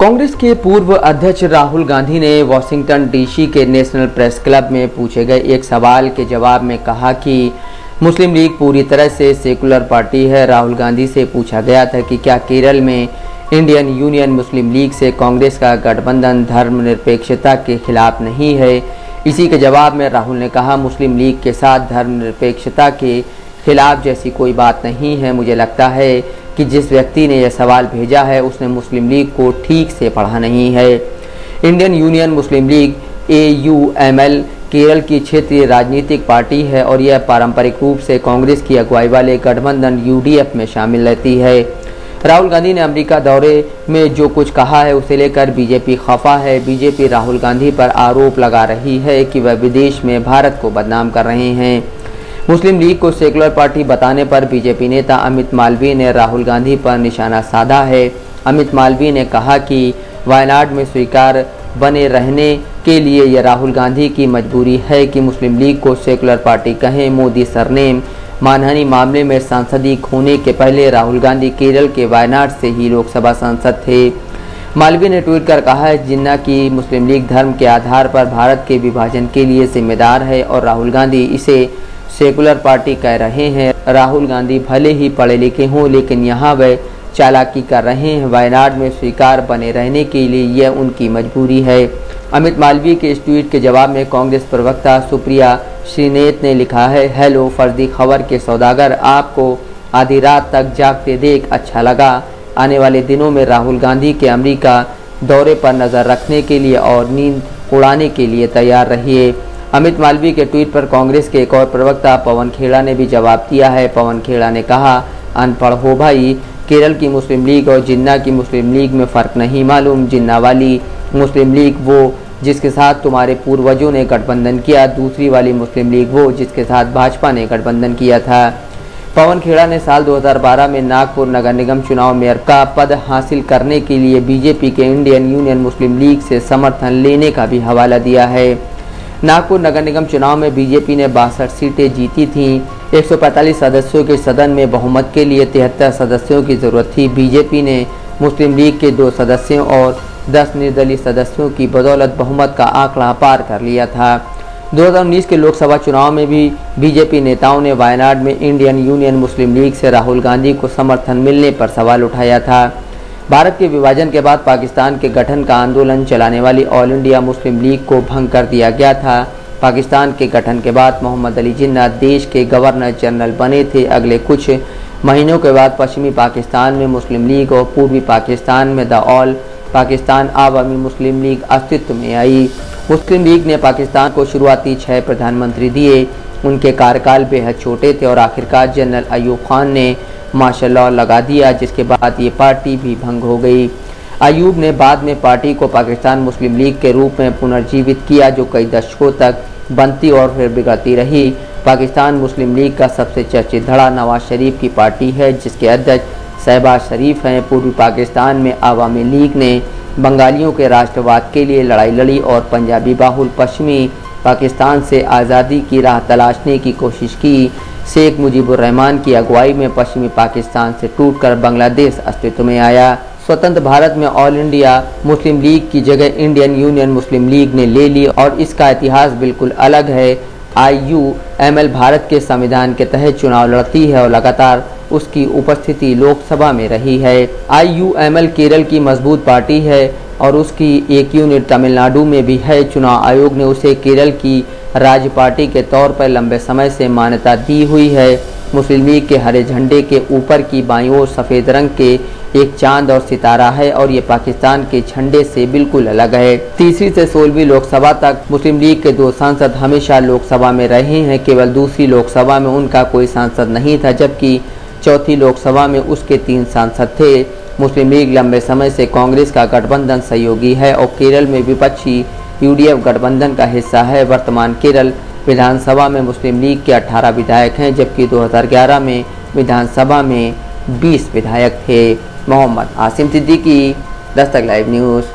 कांग्रेस के पूर्व अध्यक्ष राहुल गांधी ने वाशिंगटन डीसी के नेशनल प्रेस क्लब में पूछे गए एक सवाल के जवाब में कहा कि मुस्लिम लीग पूरी तरह से सेकुलर पार्टी है। राहुल गांधी से पूछा गया था कि क्या केरल में इंडियन यूनियन मुस्लिम लीग से कांग्रेस का गठबंधन धर्मनिरपेक्षता के खिलाफ नहीं है। इसी के जवाब में राहुल ने कहा, मुस्लिम लीग के साथ धर्मनिरपेक्षता के खिलाफ जैसी कोई बात नहीं है। मुझे लगता है कि जिस व्यक्ति ने यह सवाल भेजा है उसने मुस्लिम लीग को ठीक से पढ़ा नहीं है। इंडियन यूनियन मुस्लिम लीग AUML केरल की क्षेत्रीय राजनीतिक पार्टी है और यह पारंपरिक रूप से कांग्रेस की अगुवाई वाले गठबंधन UDF में शामिल रहती है। राहुल गांधी ने अमेरिका दौरे में जो कुछ कहा है उसे लेकर बीजेपी खफा है। बीजेपी राहुल गांधी पर आरोप लगा रही है कि वह विदेश में भारत को बदनाम कर रहे हैं। मुस्लिम लीग को सेकुलर पार्टी बताने पर बीजेपी नेता अमित मालवीय ने राहुल गांधी पर निशाना साधा है। अमित मालवीय ने कहा कि वायनाड में स्वीकार बने रहने के लिए यह राहुल गांधी की मजबूरी है कि मुस्लिम लीग को सेकुलर पार्टी कहें। मोदी सरनेम मानहानि मामले में सांसदीय खोने के पहले राहुल गांधी केरल के वायनाड से ही लोकसभा सांसद थे। मालवीय ने ट्वीट कर कहा है, जिन्ना की मुस्लिम लीग धर्म के आधार पर भारत के विभाजन के लिए जिम्मेदार है और राहुल गांधी इसे सेकुलर पार्टी कह रहे हैं। राहुल गांधी भले ही पढ़े लिखे हों लेकिन यहाँ वह चालाकी कर रहे हैं। वायनाड में स्वीकार बने रहने के लिए यह उनकी मजबूरी है। अमित मालवीय के इस ट्वीट के जवाब में कांग्रेस प्रवक्ता सुप्रिया श्रीनेत ने लिखा है, हेलो फर्जी खबर के सौदागर, आपको आधी रात तक जागते देख अच्छा लगा। आने वाले दिनों में राहुल गांधी के अमेरिका दौरे पर नज़र रखने के लिए और नींद उड़ाने के लिए तैयार रहिए। अमित मालवीय के ट्वीट पर कांग्रेस के एक और प्रवक्ता पवन खेड़ा ने भी जवाब दिया है। पवन खेड़ा ने कहा, अनपढ़ हो भाई, केरल की मुस्लिम लीग और जिन्ना की मुस्लिम लीग में फ़र्क नहीं मालूम। जिन्ना वाली मुस्लिम लीग वो जिसके साथ तुम्हारे पूर्वजों ने गठबंधन किया, दूसरी वाली मुस्लिम लीग वो जिसके साथ भाजपा ने गठबंधन किया था। पवन खेड़ा ने साल 2012 में नागपुर नगर निगम चुनाव मेयर का पद हासिल करने के लिए बीजेपी के इंडियन यूनियन मुस्लिम लीग से समर्थन लेने का भी हवाला दिया है। नागपुर नगर निगम चुनाव में बीजेपी ने 62 सीटें जीती थीं। 145 सदस्यों के सदन में बहुमत के लिए 73 सदस्यों की जरूरत थी। बीजेपी ने मुस्लिम लीग के 2 सदस्यों और 10 निर्दलीय सदस्यों की बदौलत बहुमत का आंकड़ा पार कर लिया था। 2019 के लोकसभा चुनाव में भी बीजेपी नेताओं ने वायनाड में इंडियन यूनियन मुस्लिम लीग से राहुल गांधी को समर्थन मिलने पर सवाल उठाया था। भारत के विभाजन के बाद पाकिस्तान के गठन का आंदोलन चलाने वाली ऑल इंडिया मुस्लिम लीग को भंग कर दिया गया था। पाकिस्तान के गठन के बाद मोहम्मद अली जिन्ना देश के गवर्नर जनरल बने थे। अगले कुछ महीनों के बाद पश्चिमी पाकिस्तान में मुस्लिम लीग और पूर्वी पाकिस्तान में the all Pakistan Awami Muslim league अस्तित्व में आई। मुस्लिम लीग ने पाकिस्तान को शुरुआती 6 प्रधानमंत्री दिए। उनके कार्यकाल बेहद छोटे थे और आखिरकार जनरल अयूब खान ने मार्शल लॉ लगा दिया, जिसके बाद ये पार्टी भी भंग हो गई। अयूब ने बाद में पार्टी को पाकिस्तान मुस्लिम लीग के रूप में पुनर्जीवित किया, जो कई दशकों तक बनती और फिर बिगड़ती रही। पाकिस्तान मुस्लिम लीग का सबसे चर्चित धड़ा नवाज शरीफ की पार्टी है, जिसके अध्यक्ष शहबाज शरीफ हैं। पूर्वी पाकिस्तान में आवामी लीग ने बंगालियों के राष्ट्रवाद के लिए लड़ाई लड़ी और पंजाबी बाहुल पश्चिमी पाकिस्तान से आज़ादी की राह तलाशने की कोशिश की। शेख मुजीबुर रहमान की अगुवाई में पश्चिमी पाकिस्तान से टूटकर बांग्लादेश अस्तित्व में आया। स्वतंत्र भारत में ऑल इंडिया मुस्लिम लीग की जगह इंडियन यूनियन मुस्लिम लीग ने ले ली और इसका इतिहास बिल्कुल अलग है। IUML भारत के संविधान के तहत चुनाव लड़ती है और लगातार उसकी उपस्थिति लोकसभा में रही है। IUML केरल की मजबूत पार्टी है और उसकी एक यूनिट तमिलनाडु में भी है। चुनाव आयोग ने उसे केरल की राज्य पार्टी के तौर पर लंबे समय से मान्यता दी हुई है। मुस्लिम लीग के हरे झंडे के ऊपर की बाईं ओर सफ़ेद रंग के एक चांद और सितारा है और ये पाकिस्तान के झंडे से बिल्कुल अलग है। तीसरी से 16वीं लोकसभा तक मुस्लिम लीग के 2 सांसद हमेशा लोकसभा में रहे हैं। केवल दूसरी लोकसभा में उनका कोई सांसद नहीं था, जबकि चौथी लोकसभा में उसके 3 सांसद थे। मुस्लिम लीग लंबे समय से कांग्रेस का गठबंधन सहयोगी है और केरल में विपक्षी UDF गठबंधन का हिस्सा है। वर्तमान केरल विधानसभा में मुस्लिम लीग के 18 विधायक हैं, जबकि 2011 में विधानसभा में 20 विधायक थे। Mohammad Asim Siddiqui, Dastak live news.